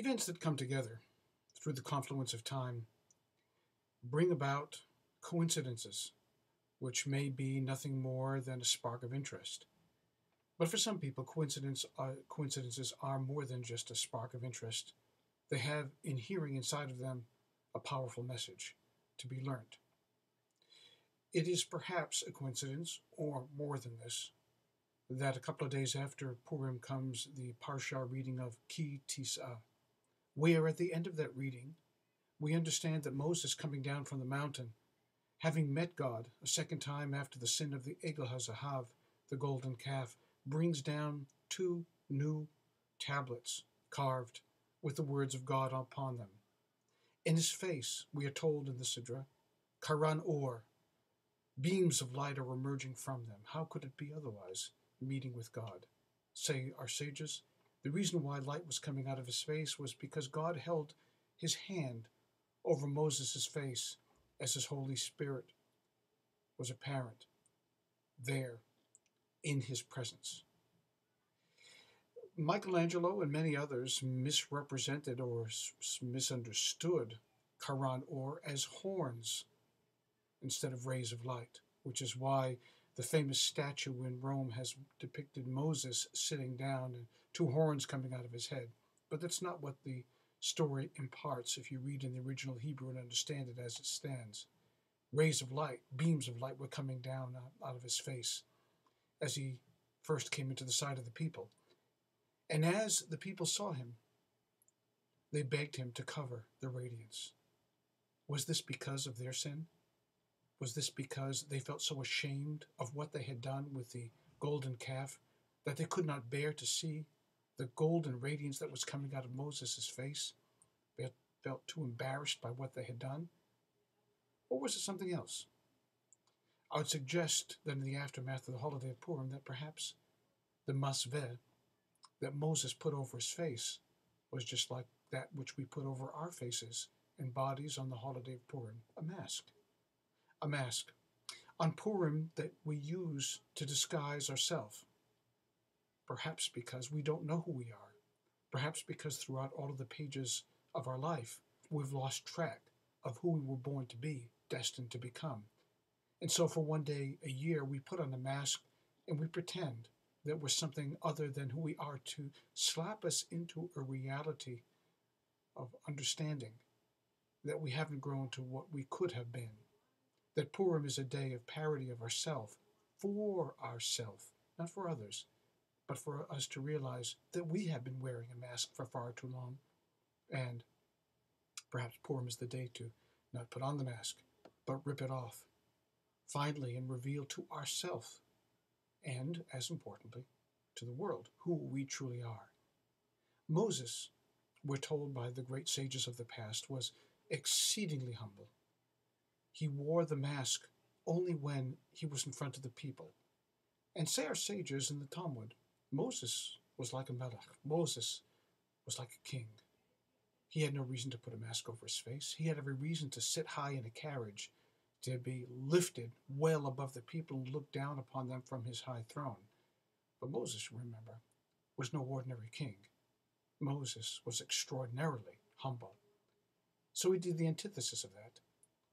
Events that come together through the confluence of time bring about coincidences, which may be nothing more than a spark of interest. But for some people, coincidences are more than just a spark of interest. They have inhering inside of them a powerful message to be learned. It is perhaps a coincidence, or more than this, that a couple of days after Purim comes the Parsha reading of Tissa, where at the end of that reading we understand that Moses, coming down from the mountain, having met God a second time after the sin of the Egel HaZahav, the golden calf, brings down two new tablets carved with the words of God upon them. In his face, we are told in the Sidra, Karan Or, beams of light are emerging from them. How could it be otherwise, meeting with God? Say our sages, the reason why light was coming out of his face was because God held his hand over Moses' face as his Holy Spirit was apparent there in his presence. Michelangelo and many others misrepresented or misunderstood Karan Or as horns instead of rays of light, which is why the famous statue in Rome has depicted Moses sitting down and two horns coming out of his head. But that's not what the story imparts if you read in the original Hebrew and understand it as it stands. Rays of light, beams of light were coming down out of his face as he first came into the sight of the people. And as the people saw him, they begged him to cover the radiance. Was this because of their sin? Was this because they felt so ashamed of what they had done with the golden calf that they could not bear to see the golden radiance that was coming out of Moses' face? They felt too embarrassed by what they had done? Or was it something else? I would suggest that in the aftermath of the holiday of Purim that perhaps the masveh that Moses put over his face was just like that which we put over our faces and bodies on the holiday of Purim, a mask. A mask on Purim that we use to disguise ourselves. Perhaps because we don't know who we are. Perhaps because throughout all of the pages of our life, we've lost track of who we were born to be, destined to become. And so for one day a year, we put on a mask and we pretend that we're something other than who we are to slap us into a reality of understanding that we haven't grown to what we could have been. That Purim is a day of parody of ourself, for ourself, not for others, but for us to realize that we have been wearing a mask for far too long. And perhaps Purim is the day to not put on the mask, but rip it off, finally, and reveal to ourself, and, as importantly, to the world, who we truly are. Moses, we're told by the great sages of the past, was exceedingly humble. He wore the mask only when he was in front of the people. And say our sages in the Talmud, Moses was like a melech. Moses was like a king. He had no reason to put a mask over his face. He had every reason to sit high in a carriage, to be lifted well above the people and look down upon them from his high throne. But Moses, remember, was no ordinary king. Moses was extraordinarily humble. So he did the antithesis of that.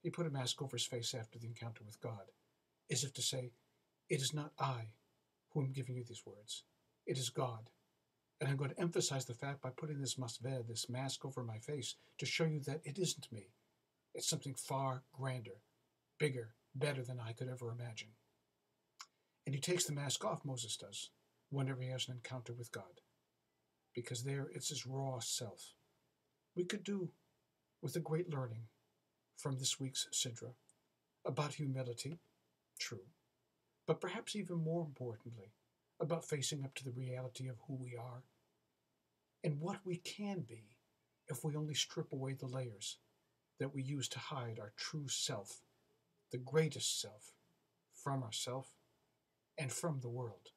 He put a mask over his face after the encounter with God, as if to say, it is not I who am giving you these words. It is God. And I'm going to emphasize the fact by putting this masveh, this mask over my face, to show you that it isn't me. It's something far grander, bigger, better than I could ever imagine. And he takes the mask off, Moses does, whenever he has an encounter with God. Because there it's his raw self. We could do with a great learning from this week's Sidra about humility, true, but perhaps even more importantly, about facing up to the reality of who we are and what we can be if we only strip away the layers that we use to hide our true self, the greatest self, from ourself and from the world.